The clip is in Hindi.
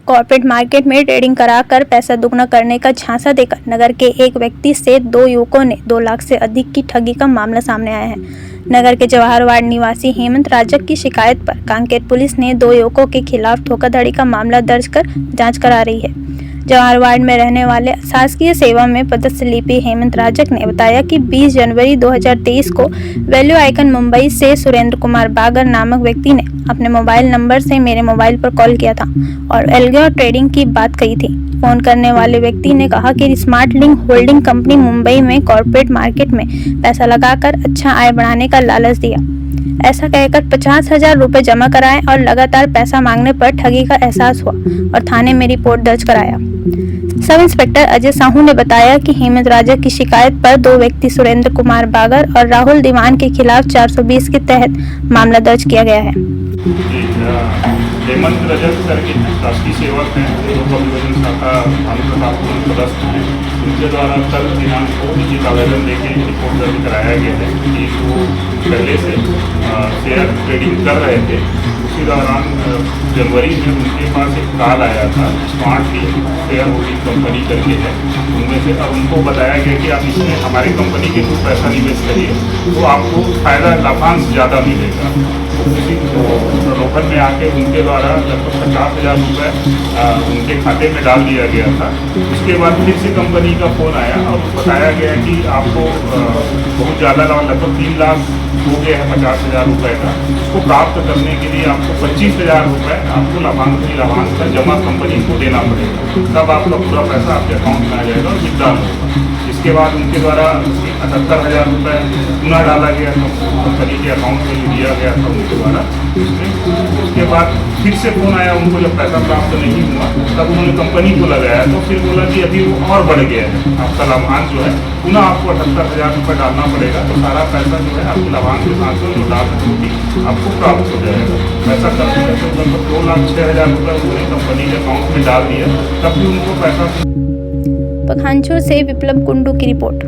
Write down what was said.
कॉर्पोरेट मार्केट में ट्रेडिंग कराकर पैसा दुगना करने का झांसा देकर नगर के एक व्यक्ति से 2 युवकों ने 2 लाख से अधिक की ठगी का मामला सामने आया है। नगर के जवाहर वार्ड निवासी हेमंत राजक की शिकायत पर कांकेर पुलिस ने 2 युवकों के खिलाफ धोखाधड़ी का मामला दर्ज कर जांच करा रही है। जवाहर वार्ड में रहने वाले शासकीय सेवा में पदस्थ लिपि हेमंत राजक ने बताया कि 20 जनवरी 2023 को वैल्यू आइकन मुंबई से सुरेंद्र कुमार बागर नामक व्यक्ति ने अपने मोबाइल नंबर से मेरे मोबाइल पर कॉल किया था और एल्गा ट्रेडिंग की बात कही थी। फोन करने वाले व्यक्ति ने कहा कि smart link holding company Mumbai में कॉर्पोरेट मार्केट में पैसा लगाकर अच्छा आय बढ़ाने का लालच दिया। ऐसा कहकर 50,000 रुपए जमा कराए और लगातार पैसा मांगने पर ठगी का एहसास हुआ और थाने में रिपोर्ट दर्ज कराया। सब इंस्पेक्टर अजय साहू ने बताया कि हेमंत राजक की शिकायत पर 2 व्यक्ति सुरेंद्र कुमार बागर और राहुल दीवान के खिलाफ 420 के तहत मामला दर्ज किया गया है। हेमंत रजक सर के शासकीय सेवक हैं, विभाजन शाखा भानुप्रतापपुर पदस्थ हैं। उनके द्वारा कल दिनांक को लिखित आवेदन देके रिपोर्ट दर्ज कराया गया है कि वो पहले से शेयर ट्रेडिंग कर रहे थे। उसी दौरान जनवरी में उनके पास एक कॉल आया था, smart link share holding company करके है। उनमें से अब उनको बताया गया कि आप इसमें हमारी कंपनी के कुछ पैसा निवेश करिए तो आपको फायदा लाभांश ज़्यादा मिलेगा। उसी प्रलोभन में आके उनके द्वारा लगभग 50,000 रुपये उनके खाते में डाल दिया गया था। उसके बाद फिर से कंपनी का फ़ोन आया और बताया गया कि आपको बहुत ज़्यादा लगभग 3 लाख हो गया है 50,000 रुपये का। उसको प्राप्त करने के लिए आपको 25,000 रुपये आपको लाभांश का जमा कंपनी को देना पड़ेगा, तब आपका पूरा पैसा आपके अकाउंट में आ जाएगा और विड्रॉल होगा। इसके बाद उनके द्वारा 78,000 रुपये पुनः डाला गया था, कंपनी के अकाउंट में दिया गया था उनके द्वारा। उसके बाद फिर से फोन आया उनको, जब पैसा प्राप्त नहीं हुआ तब उन्होंने कंपनी को लगाया तो फिर बोला कि अभी वो और बढ़ गया है, आपका लाभांश जो है पुनः आपको 78,000 रुपये डालना पड़ेगा, तो सारा पैसा जो है आपके लाभांश के साथ में लौटा सकती आपको प्राप्त हो जाएगा। पैसा करने में लगभग 2,06,000 रुपये उन्होंने कंपनी के अकाउंट में डाल दिया, तब भी उनको पैसा। पखानजोर से विप्लव कुंडू की रिपोर्ट।